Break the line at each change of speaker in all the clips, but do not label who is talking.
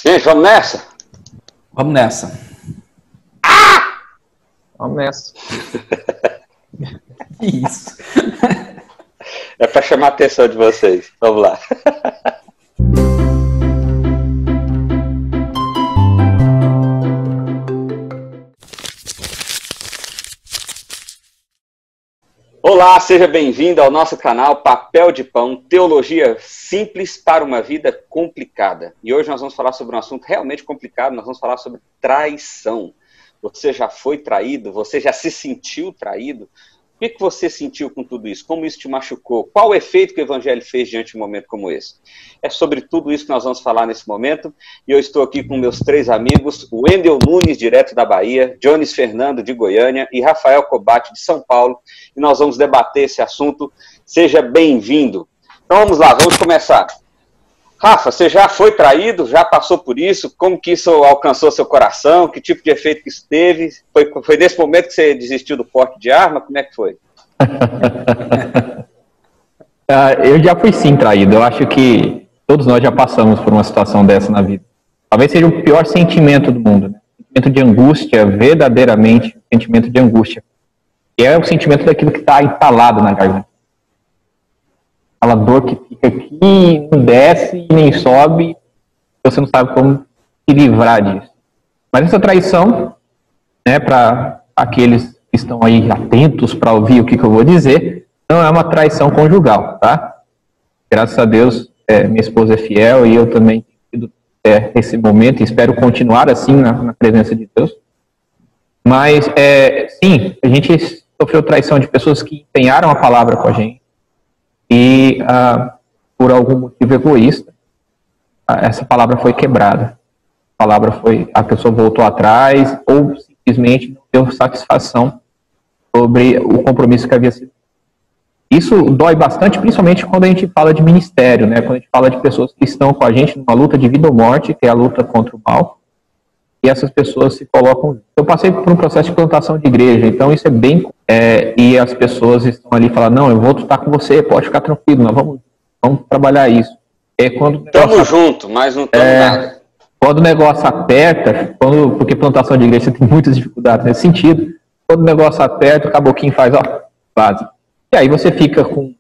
Gente, vamos nessa?
Vamos nessa.
Vamos nessa.
Isso.
É para chamar a atenção de vocês. Vamos lá. Olá, seja bem-vindo ao nosso canal Papel de Pão, teologia simples para uma vida complicada. E hoje nós vamos falar sobre um assunto realmente complicado, nós vamos falar sobre traição. Você já foi traído? Você já se sentiu traído? O que você sentiu com tudo isso? Como isso te machucou? Qual o efeito que o Evangelho fez diante de um momento como esse? É sobre tudo isso que nós vamos falar nesse momento. E eu estou aqui com meus três amigos, o Wendel Nunes, direto da Bahia, Jones Fernando, de Goiânia, e Rafael Cobate, de São Paulo. E nós vamos debater esse assunto. Seja bem-vindo. Então vamos lá, vamos começar. Rafa, você já foi traído? Já passou por isso? Como que isso alcançou seu coração? Que tipo de efeito que isso teve? Foi nesse momento que você desistiu do porte de arma? Como é que foi?
Eu já fui sim traído. Eu acho que todos nós já passamos por uma situação dessa na vida. Talvez seja o pior sentimento do mundo, né? Sentimento de angústia, verdadeiramente sentimento de angústia. E é o sentimento daquilo que está entalado na garganta. Aquela dor que fica aqui, não desce e nem sobe, você não sabe como se livrar disso. Mas essa traição, né, para aqueles que estão aí atentos para ouvir o que eu vou dizer, não é uma traição conjugal, tá? Graças a Deus, minha esposa é fiel e eu também tenho tido esse momento e espero continuar assim na presença de Deus. Mas, sim, a gente sofreu traição de pessoas que empenharam a palavra com a gente. E, por algum motivo egoísta, essa palavra foi quebrada. A pessoa voltou atrás ou simplesmente não deu satisfação sobre o compromisso que havia sido. Isso dói bastante, principalmente quando a gente fala de ministério, né? Quando a gente fala de pessoas que estão com a gente numa luta de vida ou morte, que é a luta contra o mal, e essas pessoas se colocam... Eu passei por um processo de plantação de igreja, então isso é bem... e as pessoas estão ali falando, não, eu vou lutar com você, pode ficar tranquilo, nós vamos trabalhar isso.
Estamos juntos, mas não estamos nada.
Quando o negócio aperta, porque plantação de igreja tem muitas dificuldades nesse sentido, quando o negócio aperta, o caboquinho faz, base. E aí você fica com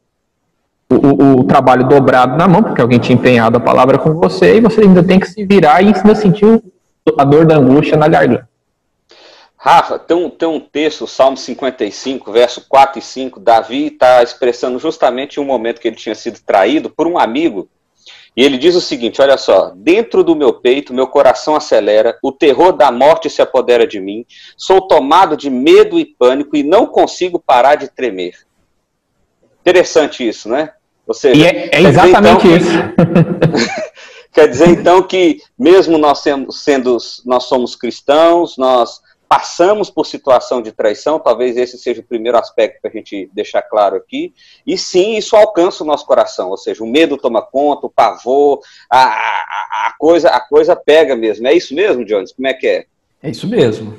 o trabalho dobrado na mão, porque alguém tinha empenhado a palavra com você, e você ainda tem que se virar e ainda sentir a dor da angústia na garganta.
Rafa, tem um texto, Salmo 55, verso 4 e 5, Davi está expressando justamente um momento que ele tinha sido traído por um amigo, e ele diz o seguinte, olha só, dentro do meu peito, meu coração acelera, o terror da morte se apodera de mim, sou tomado de medo e pânico e não consigo parar de tremer. Interessante isso, né? Ou seja,
é exatamente isso.
Quer dizer, então, que mesmo nós somos cristãos, nós passamos por situação de traição, talvez esse seja o primeiro aspecto para a gente deixar claro aqui, e sim, isso alcança o nosso coração, ou seja, o medo toma conta, o pavor, a coisa pega mesmo. É isso mesmo, Jones? Como é que é?
É isso mesmo.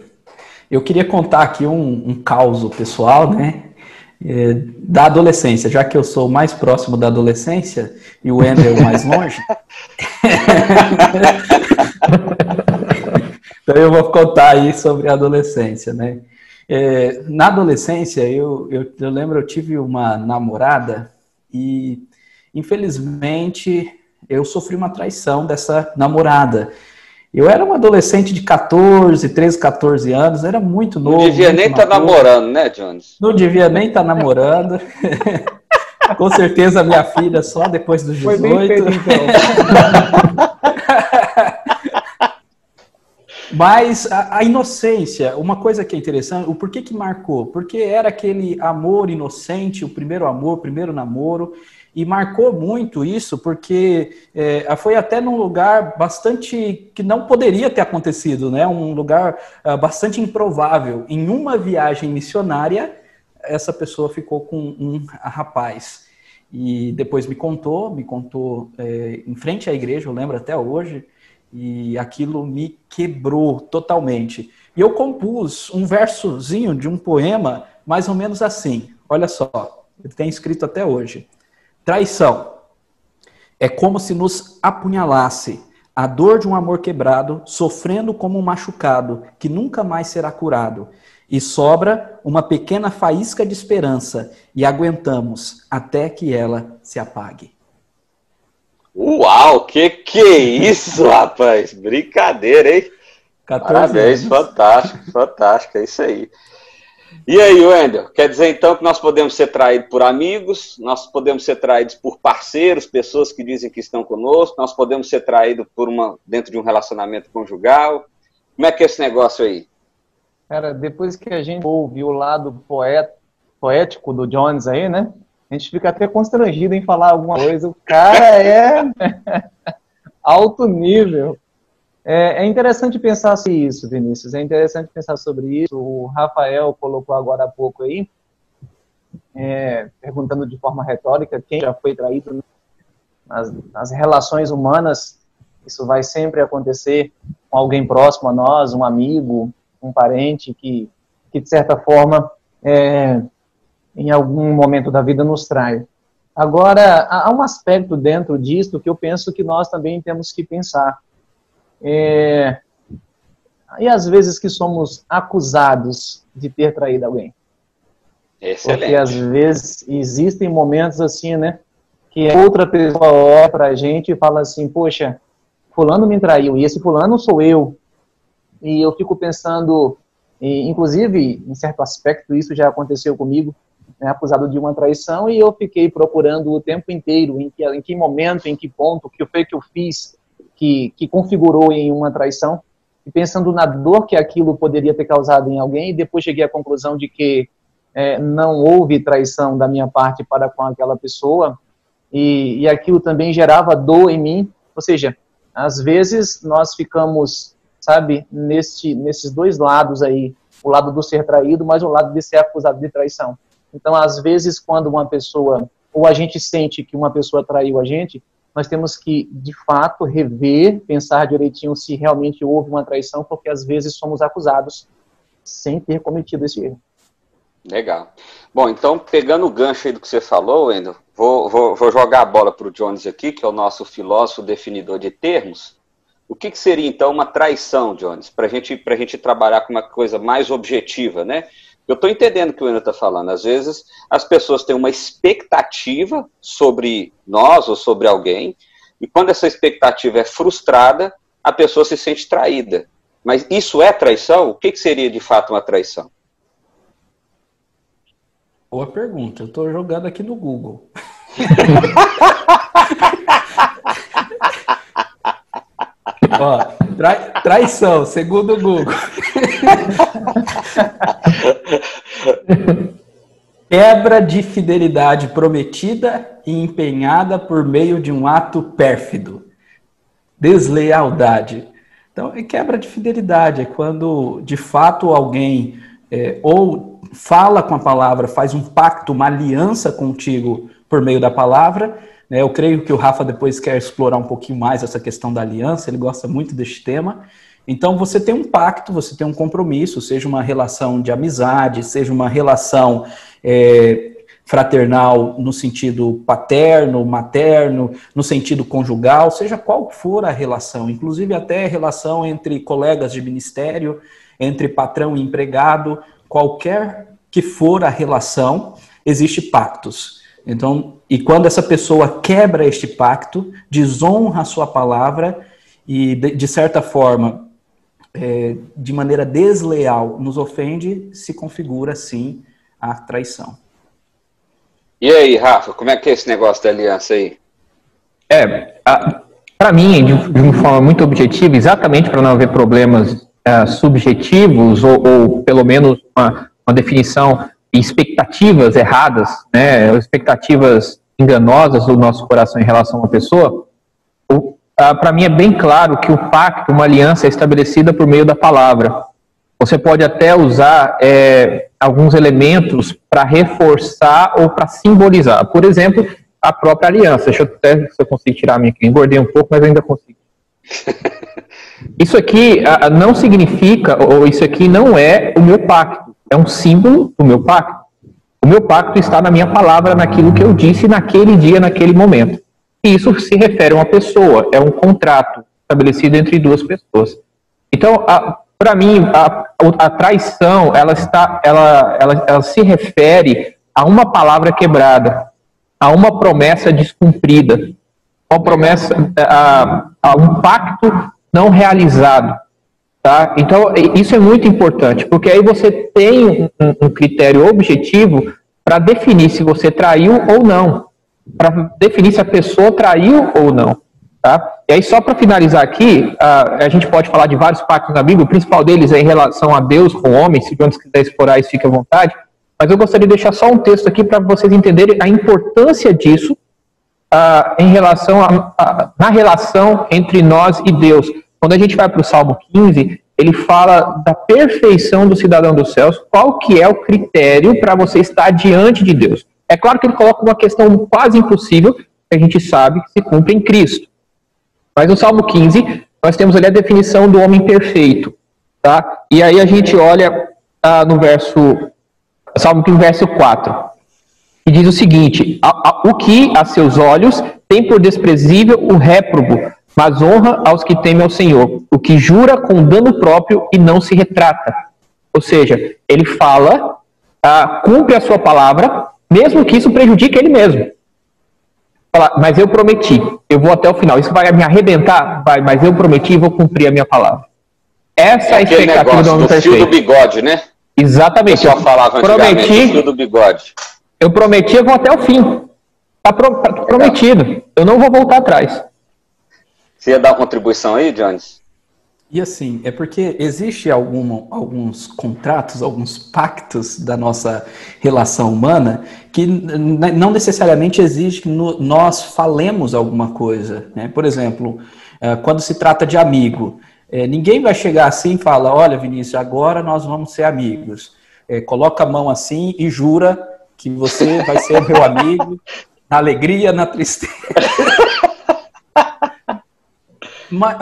Eu queria contar aqui um caos pessoal, né? Da adolescência, já que eu sou mais próximo da adolescência e o Wendel mais longe. Então eu vou contar aí sobre a adolescência, né? Na adolescência, eu lembro, eu tive uma namorada e, infelizmente, eu sofri uma traição dessa namorada. Eu era um adolescente de 13, 14 anos, era muito novo.
Não devia nem estar namorando, né, Jones?
Não devia nem estar namorando. Com certeza minha filha só depois dos 18. Foi bem feito, então. Mas a inocência, uma coisa que é interessante, o porquê que marcou? Porque era aquele amor inocente, o primeiro amor, o primeiro namoro, e marcou muito isso, porque foi até num lugar bastante que não poderia ter acontecido, né? Um lugar bastante improvável. Em uma viagem missionária, essa pessoa ficou com um rapaz. E depois me contou em frente à igreja, eu lembro até hoje, e aquilo me quebrou totalmente. E eu compus um versozinho de um poema mais ou menos assim. Olha só, ele tem escrito até hoje. Traição é como se nos apunhalasse a dor de um amor quebrado, sofrendo como um machucado, que nunca mais será curado. E sobra uma pequena faísca de esperança, e aguentamos até que ela se apague.
Uau, que é isso, rapaz? Brincadeira, hein? Parabéns, fantástico, fantástico, é isso aí. E aí, Wendel, quer dizer então que nós podemos ser traídos por amigos, nós podemos ser traídos por parceiros, pessoas que dizem que estão conosco, nós podemos ser traídos dentro de um relacionamento conjugal. Como é que é esse negócio aí?
Cara, depois que a gente ouve o lado poético do Jones aí, né? A gente fica até constrangido em falar alguma coisa. O cara é alto nível. É interessante pensar sobre isso, Vinícius. É interessante pensar sobre isso. O Rafael colocou agora há pouco aí, perguntando de forma retórica, quem já foi traído nas relações humanas. Isso vai sempre acontecer com alguém próximo a nós, um amigo, um parente que de certa forma, em algum momento da vida nos trai. Agora, há um aspecto dentro disso que eu penso que nós também temos que pensar. E às vezes que somos acusados de ter traído alguém.
Excelente.
Porque às vezes existem momentos assim, né, que outra pessoa olha pra gente e fala assim, poxa, fulano me traiu, e esse fulano sou eu. E eu fico pensando, inclusive, em certo aspecto, isso já aconteceu comigo, né, acusado de uma traição, e eu fiquei procurando o tempo inteiro, em que momento, em que ponto, o que foi que eu fiz, que configurou em uma traição, e pensando na dor que aquilo poderia ter causado em alguém, e depois cheguei à conclusão de que não houve traição da minha parte para com aquela pessoa, e aquilo também gerava dor em mim. Ou seja, às vezes nós ficamos, sabe, nesses dois lados aí, o lado do ser traído, mas o lado de ser acusado de traição. Então, às vezes, quando uma pessoa, ou a gente sente que uma pessoa traiu a gente, nós temos que, de fato, rever, pensar direitinho se realmente houve uma traição, porque às vezes somos acusados sem ter cometido esse erro.
Legal. Bom, então, pegando o gancho aí do que você falou, Wendel, vou jogar a bola para o Jones aqui, que é o nosso filósofo definidor de termos. O que seria, então, uma traição, Jones? Para a gente trabalhar com uma coisa mais objetiva, né? Eu estou entendendo o que o Wendel está falando. Às vezes, as pessoas têm uma expectativa sobre nós ou sobre alguém, e quando essa expectativa é frustrada, a pessoa se sente traída. Mas isso é traição? O que seria, de fato, uma traição?
Boa pergunta. Eu estou jogando aqui no Google. Ó, traição, segundo o Google. Quebra de fidelidade prometida e empenhada por meio de um ato pérfido. Deslealdade. Então, quebra de fidelidade é quando, de fato, alguém ou fala com a palavra, faz um pacto, uma aliança contigo por meio da palavra. Eu creio que o Rafa depois quer explorar um pouquinho mais essa questão da aliança, ele gosta muito deste tema. Então, você tem um pacto, você tem um compromisso, seja uma relação de amizade, seja uma relação fraternal no sentido paterno, materno, no sentido conjugal, seja qual for a relação, inclusive até relação entre colegas de ministério, entre patrão e empregado, qualquer que for a relação, existe pactos. Então, e quando essa pessoa quebra este pacto, desonra a sua palavra e, de certa forma, de maneira desleal, nos ofende, se configura, sim, a traição.
E aí, Rafa, como é que é esse negócio da aliança aí?
Para mim, de uma forma muito objetiva, exatamente para não haver problemas subjetivos ou pelo menos uma definição e expectativas erradas, né, expectativas enganosas do nosso coração em relação a uma pessoa, para mim é bem claro que o pacto, uma aliança, é estabelecida por meio da palavra. Você pode até usar alguns elementos para reforçar ou para simbolizar. Por exemplo, a própria aliança. Deixa eu até ver se eu consigo tirar a minha aqui. Engordei um pouco, mas ainda consigo. Isso aqui não significa, ou isso aqui não é o meu pacto. É um símbolo do meu pacto. O meu pacto está na minha palavra, naquilo que eu disse naquele dia, naquele momento. E isso se refere a uma pessoa, é um contrato. estabelecido entre duas pessoas. Então, para mim, a traição, ela se refere a uma palavra quebrada, a uma promessa descumprida, uma promessa, a um pacto não realizado. Tá? Então, isso é muito importante, porque aí você tem um critério objetivo para definir se você traiu ou não, para definir se a pessoa traiu ou não. Tá? E aí, só para finalizar aqui, a gente pode falar de vários pactos na Bíblia, o principal deles é em relação a Deus com o homem, se o Jones quiser explorar isso, fique à vontade, mas eu gostaria de deixar só um texto aqui para vocês entenderem a importância disso em relação na relação entre nós e Deus. Quando a gente vai para o Salmo 15, ele fala da perfeição do cidadão dos céus, qual que é o critério para você estar diante de Deus. É claro que ele coloca uma questão quase impossível, que a gente sabe que se cumpre em Cristo. Mas no Salmo 15, nós temos ali a definição do homem perfeito. Tá? E aí a gente olha no Salmo 15, verso 4, que diz o seguinte: o que a seus olhos tem por desprezível o réprobo, mas honra aos que temem ao Senhor, o que jura com dano próprio e não se retrata. Ou seja, ele fala, cumpre a sua palavra, mesmo que isso prejudique ele mesmo. Fala, mas eu prometi, eu vou até o final. Isso vai me arrebentar? Vai, mas eu prometi e vou cumprir a minha palavra. Essa é a expectativa do homem perfeito.
Fio do bigode, né?
Exatamente.
Eu só falava antigamente do fio do bigode.
Eu prometi, eu vou até o fim. Está prometido. Eu não vou voltar atrás.
Você ia dar uma contribuição aí, Jones?
E assim, é porque existe alguns contratos, alguns pactos da nossa relação humana que não necessariamente exige que nós falemos alguma coisa. Né? Por exemplo, quando se trata de amigo, ninguém vai chegar assim e falar: olha, Vinícius, agora nós vamos ser amigos. Coloca a mão assim e jura que você vai ser meu amigo na alegria, na tristeza.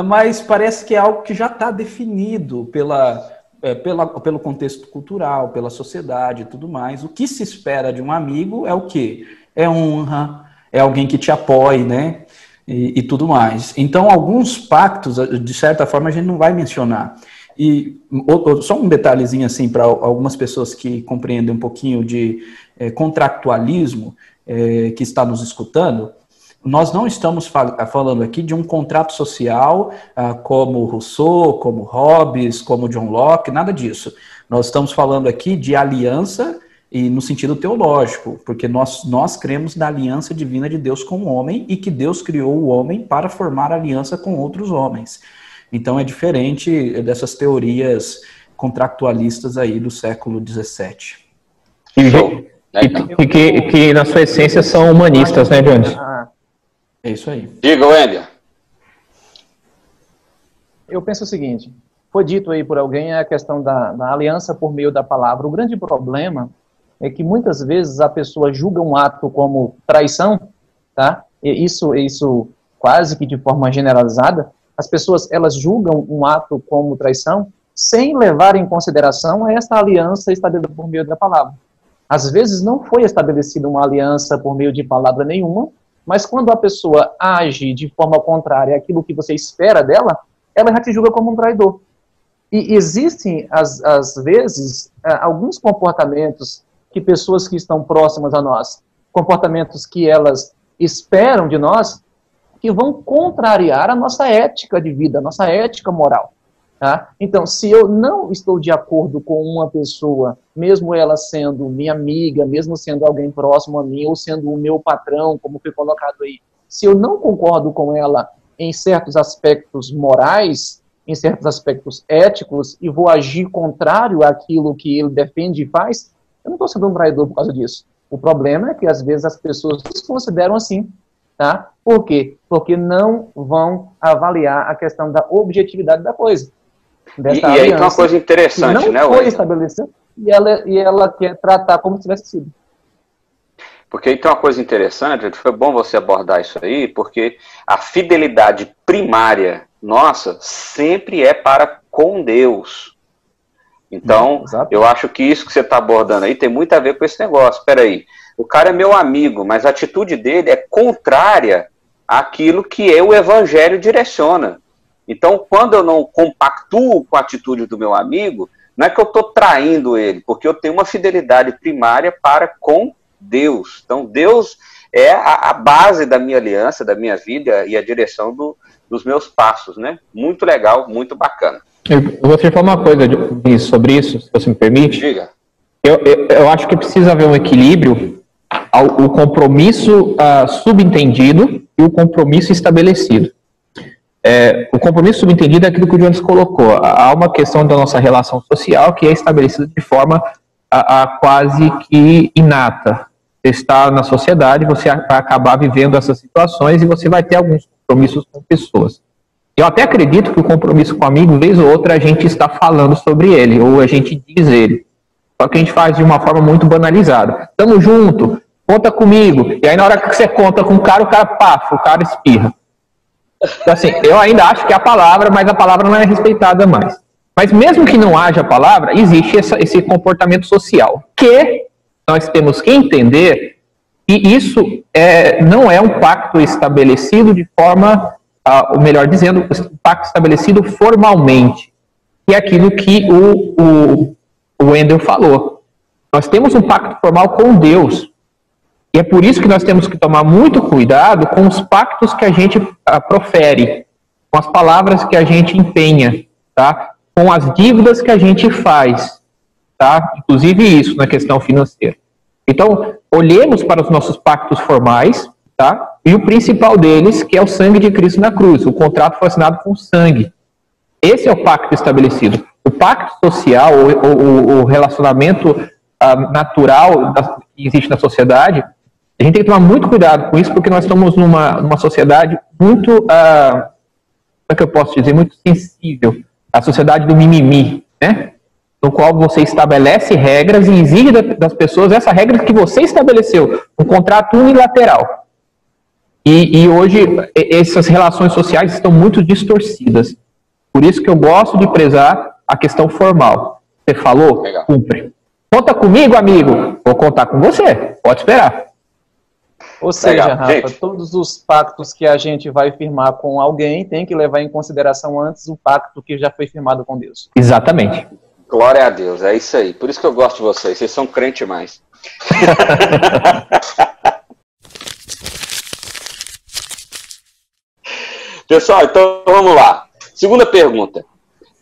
Mas parece que é algo que já está definido pelo contexto cultural, pela sociedade e tudo mais. O que se espera de um amigo é o quê? É honra, é alguém que te apoie, né? E tudo mais. Então, alguns pactos, de certa forma, a gente não vai mencionar. E só um detalhezinho assim para algumas pessoas que compreendem um pouquinho de contractualismo, que está nos escutando. Nós não estamos falando aqui de um contrato social como Rousseau, como Hobbes, como John Locke, nada disso. Nós estamos falando aqui de aliança e no sentido teológico, porque nós cremos na aliança divina de Deus com o homem e que Deus criou o homem para formar aliança com outros homens. Então é diferente dessas teorias contractualistas aí do século XVII.
Que na sua essência são humanistas, né, Jones?
É isso aí.
Diga, Wender.
Eu penso o seguinte, foi dito aí por alguém a questão da aliança por meio da palavra. O grande problema é que muitas vezes a pessoa julga um ato como traição, tá? E isso quase que de forma generalizada. As pessoas, elas julgam um ato como traição sem levar em consideração esta aliança estabelecida por meio da palavra. Às vezes não foi estabelecida uma aliança por meio de palavra nenhuma, mas quando a pessoa age de forma contrária àquilo que você espera dela, ela já te julga como um traidor. E existem, às vezes, alguns comportamentos que pessoas que estão próximas a nós, comportamentos que elas esperam de nós, que vão contrariar a nossa ética de vida, a nossa ética moral. Tá? Então, se eu não estou de acordo com uma pessoa, mesmo ela sendo minha amiga, mesmo sendo alguém próximo a mim, ou sendo o meu patrão, como foi colocado aí, se eu não concordo com ela em certos aspectos morais, em certos aspectos éticos, e vou agir contrário àquilo que ele defende e faz, eu não estou sendo um traidor por causa disso. O problema é que, às vezes, as pessoas se consideram assim. Tá? Por quê? Porque não vão avaliar a questão da objetividade da coisa.
E aí tem uma coisa interessante, né?
Não foi estabelecida e ela quer tratar como se tivesse sido.
Porque aí tem uma coisa interessante, foi bom você abordar isso aí, porque a fidelidade primária nossa sempre é para com Deus. Então, eu acho que isso que você está abordando aí tem muito a ver com esse negócio. Espera aí, o cara é meu amigo, mas a atitude dele é contrária àquilo que o Evangelho direciona. Então, quando eu não compactuo com a atitude do meu amigo, não é que eu estou traindo ele, porque eu tenho uma fidelidade primária para com Deus. Então, Deus é a base da minha aliança, da minha vida e a direção dos meus passos, né? Muito legal, muito bacana.
Eu vou te falar uma coisa sobre isso, se você me permite.
Diga.
Eu acho que precisa haver um equilíbrio, o compromisso subentendido e o compromisso estabelecido. O compromisso subentendido é aquilo que o Jones colocou. Há uma questão da nossa relação social que é estabelecida de forma quase que inata. Você está na sociedade, você vai acabar vivendo essas situações e você vai ter alguns compromissos com pessoas. Eu até acredito que o compromisso com amigo, vez ou outra, a gente está falando sobre ele, ou a gente diz ele. Só que a gente faz de uma forma muito banalizada. Tamo junto, conta comigo. E aí na hora que você conta com o cara paf, o cara espirra. Então assim, eu ainda acho que é a palavra, mas a palavra não é respeitada mais. Mas mesmo que não haja palavra, existe esse comportamento social, que nós temos que entender que isso não é um pacto estabelecido de forma, ou melhor dizendo, um pacto estabelecido formalmente, que é aquilo que o Wendel falou. Nós temos um pacto formal com Deus, e é por isso que nós temos que tomar muito cuidado com os pactos que a gente profere, com as palavras que a gente empenha, tá? Com as dívidas que a gente faz, tá? Inclusive isso na questão financeira. Então, olhemos para os nossos pactos formais, tá? E o principal deles, que é o sangue de Cristo na cruz. O contrato foi assinado com sangue. Esse é o pacto estabelecido. O pacto social, o relacionamento natural que existe na sociedade, a gente tem que tomar muito cuidado com isso, porque nós estamos numa sociedade muito, como é que eu posso dizer, muito sensível. A sociedade do mimimi, né? No qual você estabelece regras e exige das pessoas essa regra que você estabeleceu, um contrato unilateral. E hoje essas relações sociais estão muito distorcidas. Por isso que eu gosto de prezar a questão formal. Você falou? Legal. Cumpre. Conta comigo, amigo. Vou contar com você. Pode esperar.
Ou seja, Rafa, todos os pactos que a gente vai firmar com alguém tem que levar em consideração antes o pacto que já foi firmado com Deus.
Exatamente.
Glória a Deus, é isso aí. Por isso que eu gosto de vocês são crente mais. Pessoal, então vamos lá. Segunda pergunta.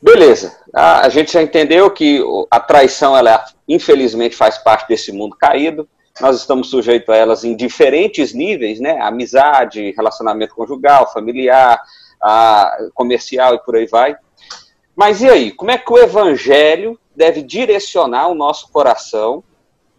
Beleza, a gente já entendeu que a traição, ela infelizmente faz parte desse mundo caído. Nós estamos sujeitos a elas em diferentes níveis, né? Amizade, relacionamento conjugal, familiar, comercial e por aí vai. Mas e aí, como é que o evangelho deve direcionar o nosso coração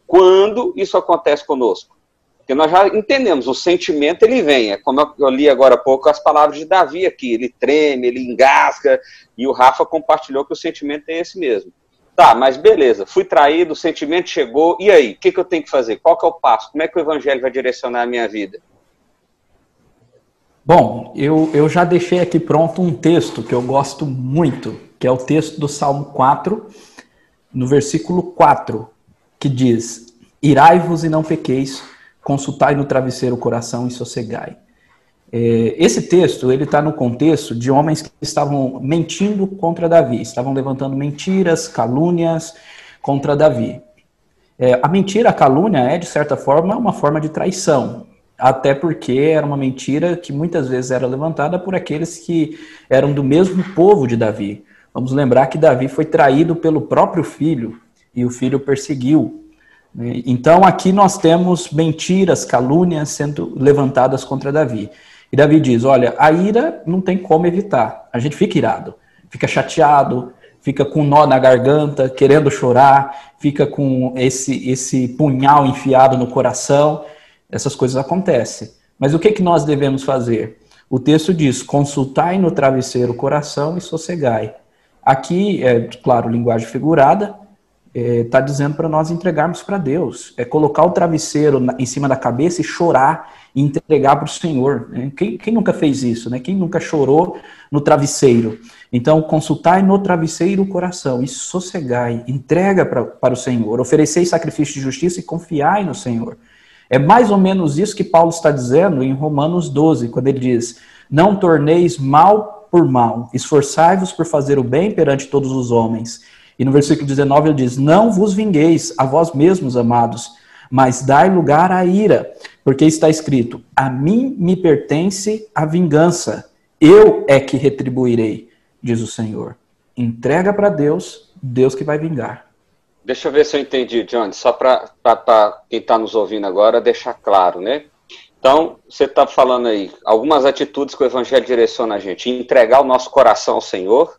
quando isso acontece conosco? Porque nós já entendemos, o sentimento ele vem, é como eu li agora há pouco as palavras de Davi aqui, ele treme, ele engasga, e o Rafa compartilhou que o sentimento é esse mesmo. Tá, mas beleza, fui traído, o sentimento chegou, e aí? O que eu tenho que fazer? Qual que é o passo? Como é que o evangelho vai direcionar a minha vida?
Bom, eu já deixei aqui pronto um texto que eu gosto muito, que é o texto do Salmo 4, no versículo 4, que diz: irai-vos e não pequeis, consultai no travesseiro o coração e sossegai. Esse texto, ele está no contexto de homens que estavam mentindo contra Davi, estavam levantando mentiras, calúnias contra Davi. A mentira, a calúnia de certa forma, uma forma de traição, até porque era uma mentira que muitas vezes era levantada por aqueles que eram do mesmo povo de Davi. Vamos lembrar que Davi foi traído pelo próprio filho, e o filho perseguiu. Então aqui nós temos mentiras, calúnias sendo levantadas contra Davi. E Davi diz, olha, a ira não tem como evitar. A gente fica irado, fica chateado, fica com nó na garganta, querendo chorar, fica com esse punhal enfiado no coração. Essas coisas acontecem. Mas o que nós devemos fazer? O texto diz, consultai no travesseiro o coração e sossegai. Aqui, claro, linguagem figurada, está dizendo para nós entregarmos para Deus. É colocar o travesseiro em cima da cabeça e chorar e entregar para o Senhor. Quem nunca fez isso? Né? Quem nunca chorou no travesseiro? Então, consultai no travesseiro o coração e sossegai, entrega para o Senhor. Oferecei sacrifício de justiça e confiai no Senhor. É mais ou menos isso que Paulo está dizendo em Romanos 12, quando ele diz, não torneis mal por mal, esforçai-vos por fazer o bem perante todos os homens. E no versículo 19 ele diz, não vos vingueis a vós mesmos, amados, mas dai lugar à ira, porque está escrito, a mim me pertence a vingança, eu é que retribuirei, diz o Senhor. Entrega para Deus, Deus que vai vingar.
Deixa eu ver se eu entendi, Johnny, só para quem está nos ouvindo agora deixar claro, né? Então, você está falando aí, algumas atitudes que o Evangelho direciona a gente, entregar o nosso coração ao Senhor,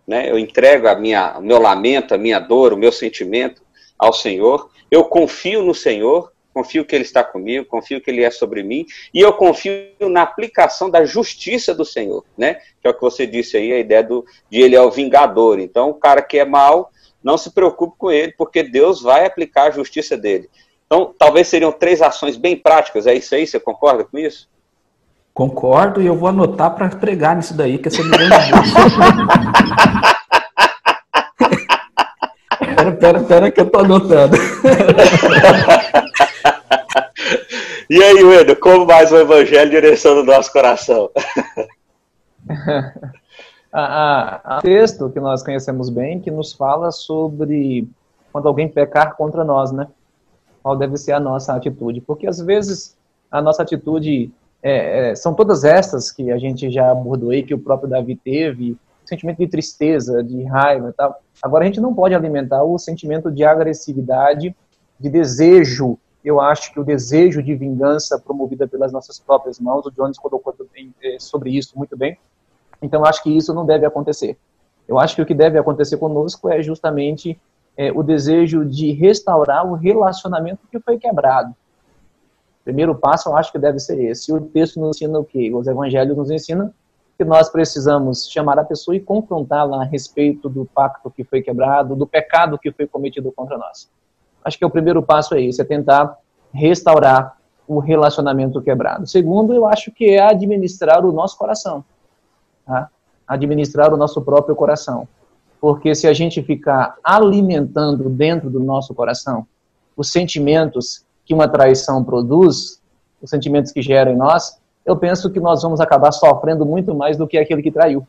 né? Eu entrego o meu lamento, a minha dor, o meu sentimento ao Senhor, eu confio no Senhor, confio que Ele está comigo, confio que Ele é sobre mim, e eu confio na aplicação da justiça do Senhor, né? Que é o que você disse aí, a ideia de Ele é o vingador. Então, o cara que é mau, não se preocupe com ele, porque Deus vai aplicar a justiça dele. Então, talvez seriam 3 ações bem práticas, é isso aí? Você concorda com isso?
Concordo, e eu vou anotar para pregar nisso daí, que você me lembra disso. Pera que eu tô anotando.
E aí, Wendel, como mais o Evangelho direciona o nosso coração?
Há texto que nós conhecemos bem, que nos fala sobre quando alguém pecar contra nós, né? Qual deve ser a nossa atitude. Porque, às vezes, a nossa atitude são todas estas que a gente já abordou aí, que o próprio Davi teve, sentimento de tristeza, de raiva e tal. Agora, a gente não pode alimentar o sentimento de agressividade, de desejo. Eu acho que o desejo de vingança promovida pelas nossas próprias mãos, o Jones colocou sobre isso muito bem. Então, eu acho que isso não deve acontecer. Eu acho que o que deve acontecer conosco é justamente o desejo de restaurar o relacionamento que foi quebrado. O primeiro passo, eu acho que deve ser esse. O texto nos ensina o quê? Os evangelhos nos ensinam que nós precisamos chamar a pessoa e confrontá-la a respeito do pacto que foi quebrado, do pecado que foi cometido contra nós. Acho que o primeiro passo é esse, é tentar restaurar o relacionamento quebrado. Segundo, eu acho que é administrar o nosso coração. Tá? Administrar o nosso próprio coração. Porque se a gente ficar alimentando dentro do nosso coração os sentimentos que uma traição produz, os sentimentos que geram em nós, eu penso que nós vamos acabar sofrendo muito mais do que aquele que traiu.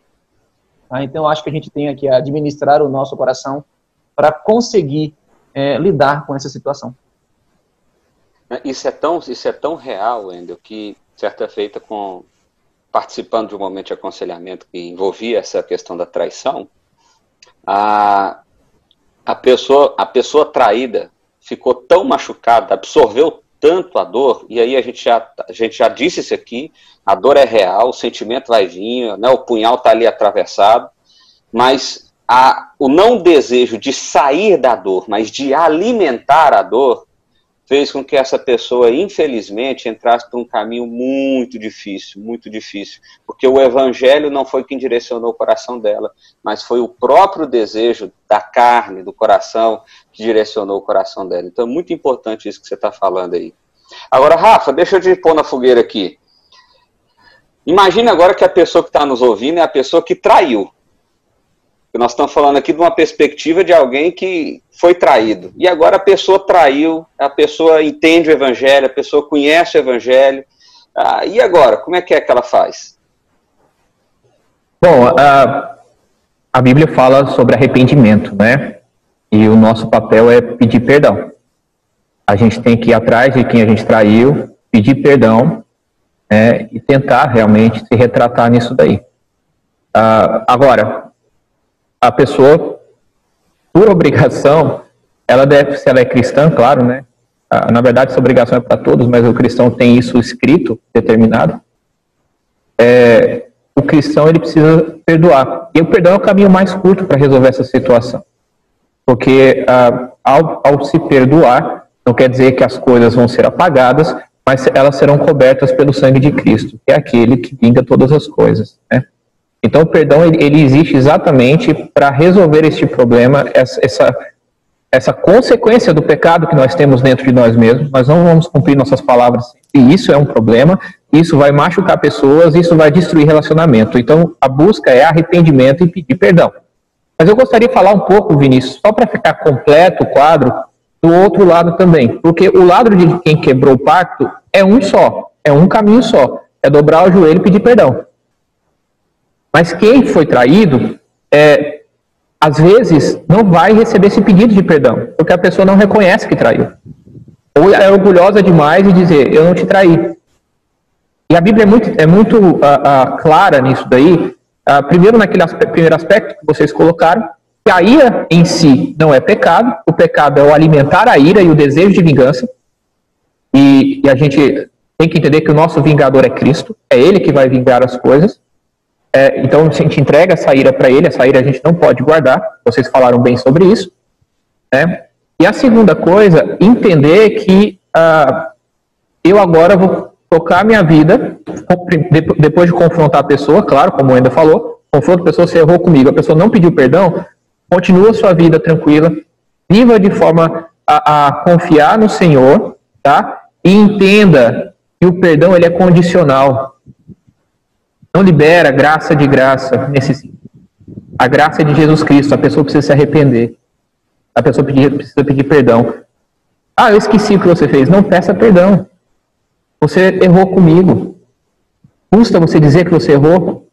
Tá? Então, eu acho que a gente tem que administrar o nosso coração para conseguir lidar com essa situação.
Isso é tão real, Wendel, que certa feita, participando de um momento de aconselhamento que envolvia essa questão da traição, a pessoa traída ficou tão machucada, absorveu tanto a dor, e aí a gente já disse isso aqui, a dor é real, o sentimento vai vir, né, o punhal está ali atravessado, mas o não desejo de sair da dor, mas de alimentar a dor, fez com que essa pessoa, infelizmente, entrasse por um caminho muito difícil, porque o Evangelho não foi quem direcionou o coração dela, mas foi o próprio desejo da carne, do coração, que direcionou o coração dela. Então é muito importante isso que você está falando aí. Agora, Rafa, deixa eu te pôr na fogueira aqui. Imagine agora que a pessoa que está nos ouvindo é a pessoa que traiu. Nós estamos falando aqui de uma perspectiva de alguém que foi traído. E agora a pessoa traiu, a pessoa entende o Evangelho, a pessoa conhece o Evangelho. E agora, como é que ela faz?
Bom, a Bíblia fala sobre arrependimento, né? E o nosso papel é pedir perdão. A gente tem que ir atrás de quem a gente traiu, pedir perdão, né? E tentar realmente se retratar nisso daí. Agora, a pessoa, por obrigação, ela deve, se ela é cristã, claro, né? Na verdade, essa obrigação é para todos, mas o cristão tem isso escrito, determinado. O cristão, ele precisa perdoar. E o perdão é o caminho mais curto para resolver essa situação. Porque ao se perdoar, não quer dizer que as coisas vão ser apagadas, mas elas serão cobertas pelo sangue de Cristo, que é aquele que vinga todas as coisas, né? Então, o perdão, ele existe exatamente para resolver este problema, essa consequência do pecado que nós temos dentro de nós mesmos. Nós não vamos cumprir nossas palavras, e isso é um problema, isso vai machucar pessoas, isso vai destruir relacionamento. Então, a busca é arrependimento e pedir perdão. Mas eu gostaria de falar um pouco, Vinícius, só para ficar completo o quadro, do outro lado também. Porque o lado de quem quebrou o pacto é um só, é um caminho só, é dobrar o joelho e pedir perdão. Mas quem foi traído, às vezes, não vai receber esse pedido de perdão, porque a pessoa não reconhece que traiu. Ou é orgulhosa demais de dizer, eu não te traí. E a Bíblia é muito clara nisso daí. Primeiro, naquele primeiro aspecto que vocês colocaram, que a ira em si não é pecado. O pecado é o alimentar a ira e o desejo de vingança. E a gente tem que entender que o nosso vingador é Cristo. É Ele que vai vingar as coisas. Então, a gente entrega essa ira para Ele. Essa ira a gente não pode guardar. Vocês falaram bem sobre isso. E a segunda coisa, entender que eu agora vou tocar a minha vida, depois de confrontar a pessoa, claro, como o Wendel falou, confronta a pessoa, você errou comigo, a pessoa não pediu perdão, continua a sua vida tranquila, viva de forma a confiar no Senhor, tá? E entenda que o perdão, ele é condicional. Não libera graça de graça nesse sentido. A graça é de Jesus Cristo, a pessoa precisa se arrepender. A pessoa precisa pedir perdão. Eu esqueci o que você fez. Não, peça perdão. Você errou comigo. Custa você dizer que você errou?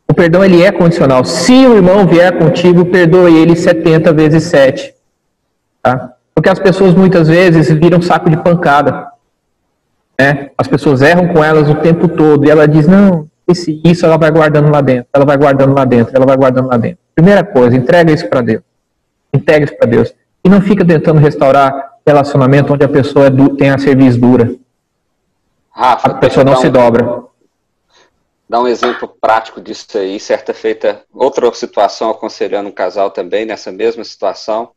O perdão, ele é condicional. Se o irmão vier contigo, perdoe ele 70 vezes 7. Tá? Porque as pessoas muitas vezes viram saco de pancada. As pessoas erram com elas o tempo todo. E ela diz, não, isso ela vai guardando lá dentro. Ela vai guardando lá dentro. Ela vai guardando lá dentro. Primeira coisa, entrega isso para Deus. Entrega isso para Deus. E não fica tentando restaurar relacionamento onde a pessoa tem a cerviz dura.
Rafa,
a pessoa não se dobra.
Dá um exemplo prático disso aí. Certa feita, outra situação, aconselhando um casal também nessa mesma situação.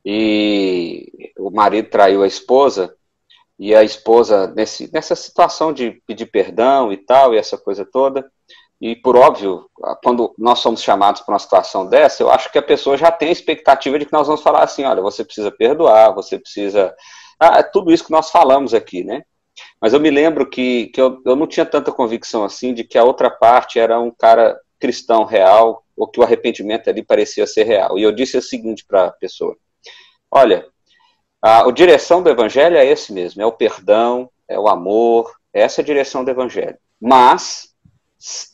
E o marido traiu a esposa. E a esposa, nessa situação de pedir perdão e tal, e essa coisa toda. E, por óbvio, quando nós somos chamados para uma situação dessa, eu acho que a pessoa já tem a expectativa de que nós vamos falar assim, olha, você precisa perdoar, você precisa... tudo isso que nós falamos aqui, né? Mas eu me lembro que eu não tinha tanta convicção assim de que a outra parte era um cara cristão real, ou que o arrependimento ali parecia ser real. E eu disse o seguinte para a pessoa, olha, a direção do evangelho é esse mesmo, é o perdão, é o amor, essa é a direção do evangelho. Mas...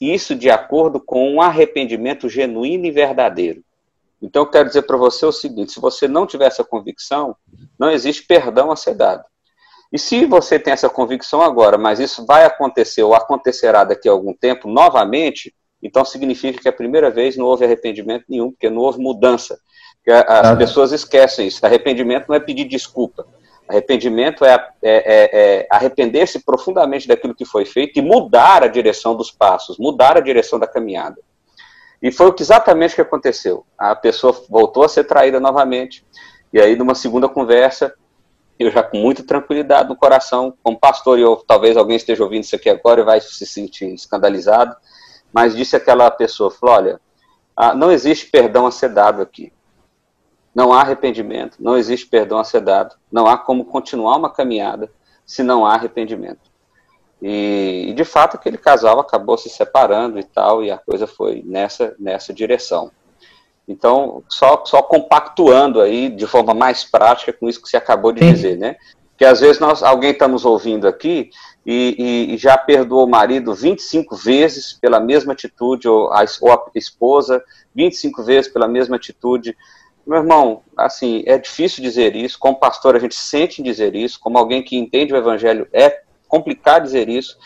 isso de acordo com um arrependimento genuíno e verdadeiro. Então, eu quero dizer para você o seguinte, se você não tiver essa convicção, não existe perdão a ser dado. E se você tem essa convicção agora, mas isso vai acontecer ou acontecerá daqui a algum tempo novamente, então significa que a primeira vez não houve arrependimento nenhum, porque não houve mudança. Porque as pessoas esquecem isso. Arrependimento não é pedir desculpa. Arrependimento é arrepender-se profundamente daquilo que foi feito e mudar a direção dos passos, mudar a direção da caminhada. E foi exatamente o que aconteceu. A pessoa voltou a ser traída novamente, e aí numa segunda conversa, eu já com muita tranquilidade no coração, como pastor, e talvez alguém esteja ouvindo isso aqui agora e vai se sentir escandalizado, mas disse aquela pessoa, falou, olha, não existe perdão a ser dado aqui. Não há arrependimento, não existe perdão a ser dado, não há como continuar uma caminhada se não há arrependimento. E de fato aquele casal acabou se separando e tal, e a coisa foi nessa direção. Então, só compactuando aí de forma mais prática com isso que você acabou de dizer, né? Porque às vezes alguém está nos ouvindo aqui e já perdoou o marido 25 vezes pela mesma atitude, ou a esposa 25 vezes pela mesma atitude. Meu irmão, assim, é difícil dizer isso, como pastor a gente sente dizer isso, como alguém que entende o evangelho é complicado dizer isso,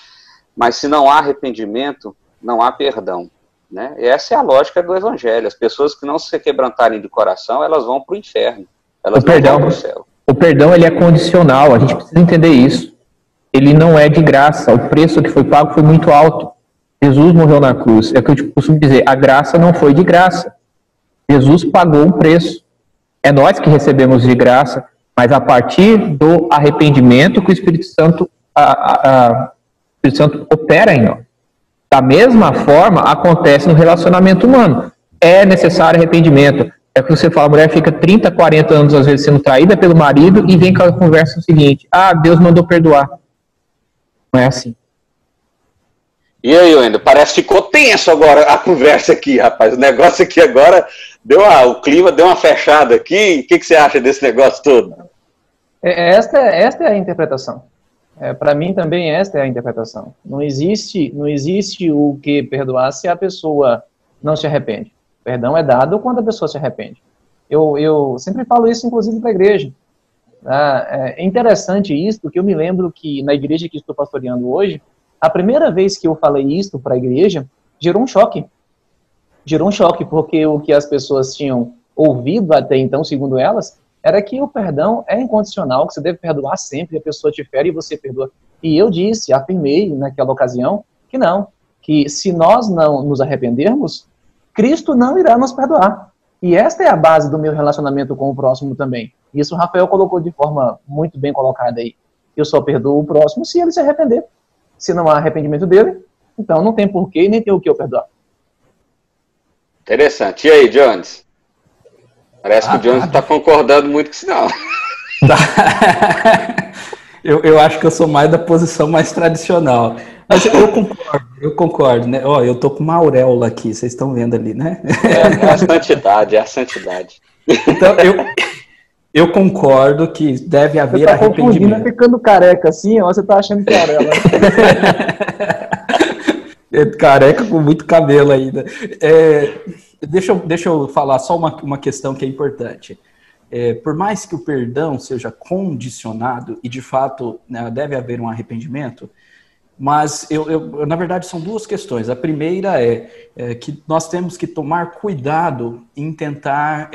mas se não há arrependimento, não há perdão, né? E essa é a lógica do evangelho, as pessoas que não se quebrantarem de coração, elas vão para o inferno, elas não vão para o céu.
O perdão, ele é condicional, a gente precisa entender isso, ele não é de graça, o preço que foi pago foi muito alto, Jesus morreu na cruz, é o que eu costumo dizer, a graça não foi de graça, Jesus pagou um preço. É nós que recebemos de graça, mas a partir do arrependimento que o Espírito Santo, o Espírito Santo opera em nós. Da mesma forma, acontece no relacionamento humano. É necessário arrependimento. É que você fala, a mulher fica 30, 40 anos, às vezes, sendo traída pelo marido e vem com a conversa seguinte, Deus mandou perdoar. Não é assim.
E aí, Wendel, parece que ficou tenso agora a conversa aqui, rapaz. O negócio aqui agora, o clima deu uma fechada aqui. O que você acha desse negócio todo?
Esta é a interpretação. Para mim também esta é a interpretação. Não existe o que perdoar se a pessoa não se arrepende. Perdão é dado quando a pessoa se arrepende. Eu sempre falo isso, inclusive, para a igreja. É interessante isso, porque eu me lembro que na igreja que estou pastoreando hoje, a primeira vez que eu falei isso para a igreja, gerou um choque. Gerou um choque, porque o que as pessoas tinham ouvido até então, segundo elas, era que o perdão é incondicional, que você deve perdoar sempre, a pessoa te fere e você perdoa. E eu disse, afirmei naquela ocasião, que não, que se nós não nos arrependermos, Cristo não irá nos perdoar. E esta é a base do meu relacionamento com o próximo também. Isso o Rafael colocou de forma muito bem colocada aí. Eu só perdoo o próximo se ele se arrepender. Se não há arrependimento dele, então não tem porquê e nem tem o que eu perdoar.
Interessante. E aí, Jones? Parece que o Jones está concordando muito com isso, não.
Eu acho que eu sou mais da posição mais tradicional. Mas eu concordo, né? Ó, eu tô com uma auréola aqui, vocês estão vendo ali, né?
É a santidade, é a santidade.
Então, eu concordo que deve haver arrependimento. Você tá
ficando careca assim, ó, você tá achando que é auréola.
Careca com muito cabelo ainda. Deixa eu falar só uma questão que é importante. Por mais que o perdão seja condicionado, e de fato, né, deve haver um arrependimento, mas na verdade são duas questões. A primeira é que nós temos que tomar cuidado em tentar,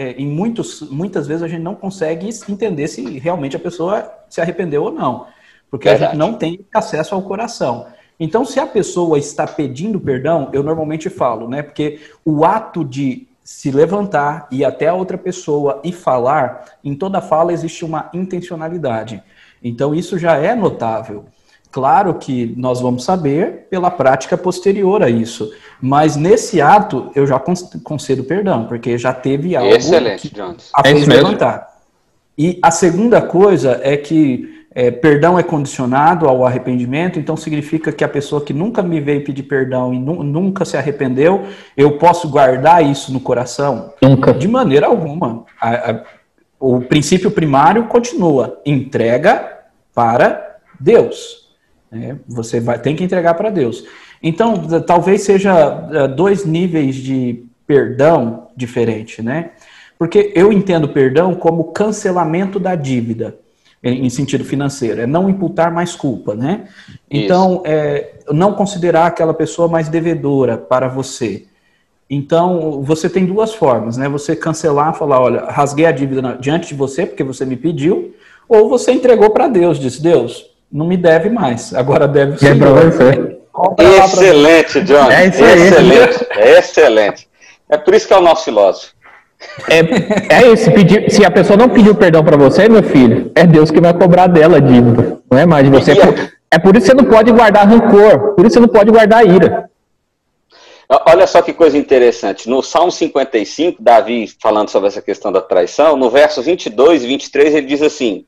muitas vezes a gente não consegue entender se realmente a pessoa se arrependeu ou não, porque a gente não tem acesso ao coração. Então, se a pessoa está pedindo perdão, eu normalmente falo, né? Porque o ato de se levantar, ir até a outra pessoa e falar, em toda fala existe uma intencionalidade. Então, isso já é notável. Claro que nós vamos saber pela prática posterior a isso, mas nesse ato eu já concedo perdão, porque já teve algo
Excelente,
que a fez levantar. E a segunda coisa é que perdão é condicionado ao arrependimento, então significa que a pessoa que nunca me veio pedir perdão e nunca se arrependeu, eu posso guardar isso no coração?
Nunca.
De maneira alguma. O princípio primário continua, entrega para Deus. Você tem que entregar para Deus. Então, talvez seja dois níveis de perdão diferentes, né? Porque eu entendo perdão como cancelamento da dívida, em sentido financeiro, é não imputar mais culpa, né? Então, não considerar aquela pessoa mais devedora para você. Então, você tem duas formas, né? Você cancelar, falar, olha, rasguei a dívida diante de você porque você me pediu, ou você entregou para Deus, disse, Deus, não me deve mais, agora deve ser.
Excelente, John. Excelente, excelente. É por isso que é o nosso filósofo.
Isso, se a pessoa não pediu perdão para você, meu filho, é Deus que vai cobrar dela a dívida, não é mais de você. É por isso que você não pode guardar rancor, por isso você não pode guardar ira.
Olha só que coisa interessante, no Salmo 55, Davi falando sobre essa questão da traição, no verso 22 e 23 ele diz assim,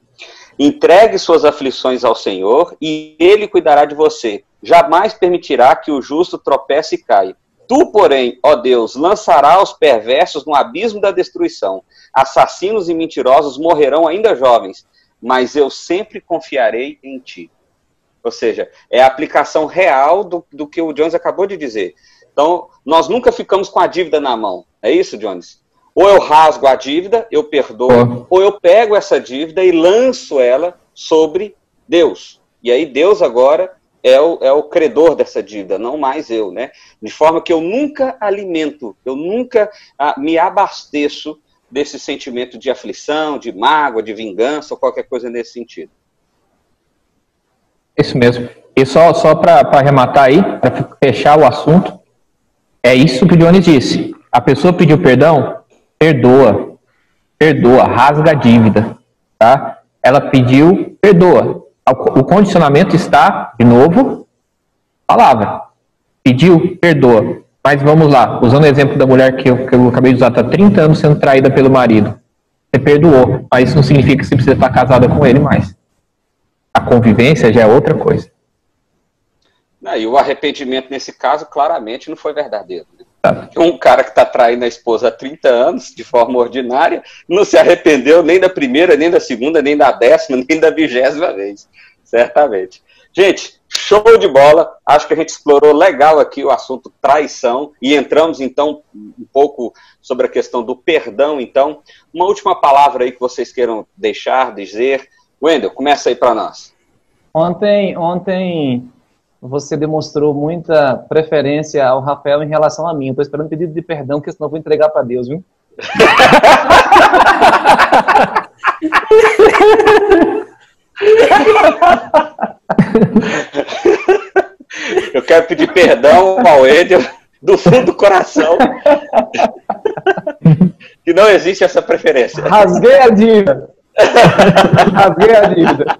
entregue suas aflições ao Senhor e Ele cuidará de você, jamais permitirá que o justo tropece e caia. Tu, porém, ó Deus, lançará os perversos no abismo da destruição. Assassinos e mentirosos morrerão ainda jovens, mas eu sempre confiarei em ti. Ou seja, é a aplicação real do que o Jones acabou de dizer. Então, nós nunca ficamos com a dívida na mão. É isso, Jones? Ou eu rasgo a dívida, eu perdoo, ou eu pego essa dívida e lanço ela sobre Deus. E aí Deus agora é o credor dessa dívida, não mais eu, né? De forma que eu nunca alimento, eu nunca me abasteço desse sentimento de aflição, de mágoa, de vingança, ou qualquer coisa nesse sentido.
Isso mesmo. E só para arrematar aí, para fechar o assunto, é isso que o Jones disse. A pessoa pediu perdão, perdoa, rasga a dívida, tá? Ela pediu, perdoa. O condicionamento está, de novo, palavra. Pediu, perdoa. Mas vamos lá, usando o exemplo da mulher que eu acabei de usar, está 30 anos sendo traída pelo marido. Você perdoou, mas isso não significa que você precisa estar casada com ele mais. A convivência já é outra coisa.
E o arrependimento, nesse caso, claramente não foi verdadeiro. Um cara que está traindo a esposa há 30 anos, de forma ordinária, não se arrependeu nem da primeira, nem da segunda, nem da 10ª, nem da 20ª vez. Certamente. Gente, show de bola. Acho que a gente explorou legal aqui o assunto traição e entramos, então, um pouco sobre a questão do perdão. Então, uma última palavra aí que vocês queiram deixar, dizer. Wendel, começa aí para nós.
Ontem você demonstrou muita preferência ao Rafael em relação a mim. Eu estou esperando pedido de perdão, porque senão eu vou entregar para Deus, viu?
Eu quero pedir perdão ao Wendel do fundo do coração. Que não existe essa preferência.
Rasguei a dívida. Rasguei a dívida.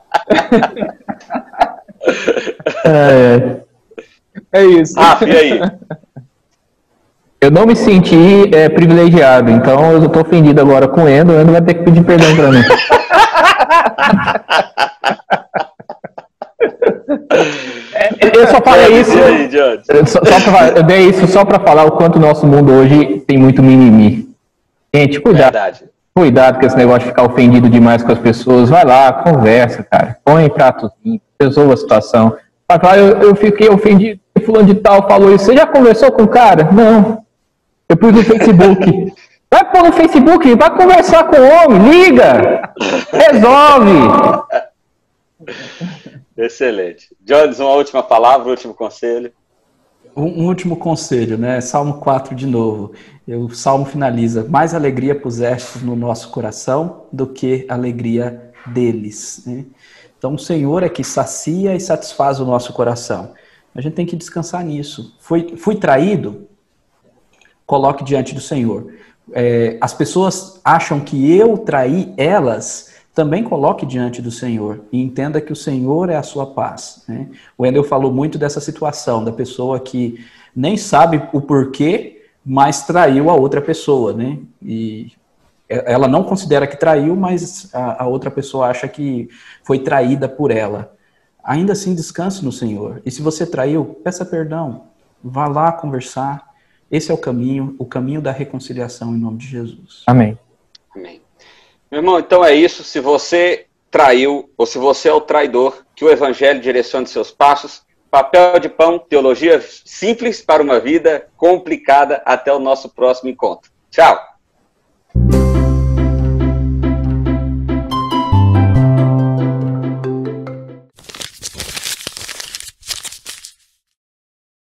É isso.
E aí?
Eu não me senti privilegiado, então eu tô ofendido agora com o Endo vai ter que pedir perdão pra mim. Eu só falei isso. Eu dei isso só pra falar o quanto o nosso mundo hoje tem muito mimimi. Gente, cuidado com esse negócio de ficar ofendido demais com as pessoas. Vai lá, conversa, cara. Põe pratozinho, resolva a situação. Vai falar, eu fiquei ofendido, fulano de tal falou isso. Você já conversou com o cara? Não. Eu pus no Facebook. Vai pôr no Facebook, vai conversar com o homem, liga, resolve.
Excelente. Jones, uma última palavra, um último conselho.
Um último conselho, né? Salmo 4 de novo. O Salmo finaliza: mais alegria puseste no nosso coração do que alegria deles. Né? Então o Senhor é que sacia e satisfaz o nosso coração. A gente tem que descansar nisso. Fui traído? Coloque diante do Senhor. As pessoas acham que eu traí elas, também coloque diante do Senhor e entenda que o Senhor é a sua paz. Né? O Wendel falou muito dessa situação, da pessoa que nem sabe o porquê, mas traiu a outra pessoa. Né? E ela não considera que traiu, mas a outra pessoa acha que foi traída por ela. Ainda assim, descanse no Senhor. E se você traiu, peça perdão. Vá lá conversar. Esse é o caminho da reconciliação em nome de Jesus.
Amém.
Amém. Meu irmão, então é isso. Se você traiu, ou se você é o traidor, que o Evangelho direcione seus passos. Papel de Pão, teologia simples para uma vida complicada. Até o nosso próximo encontro. Tchau.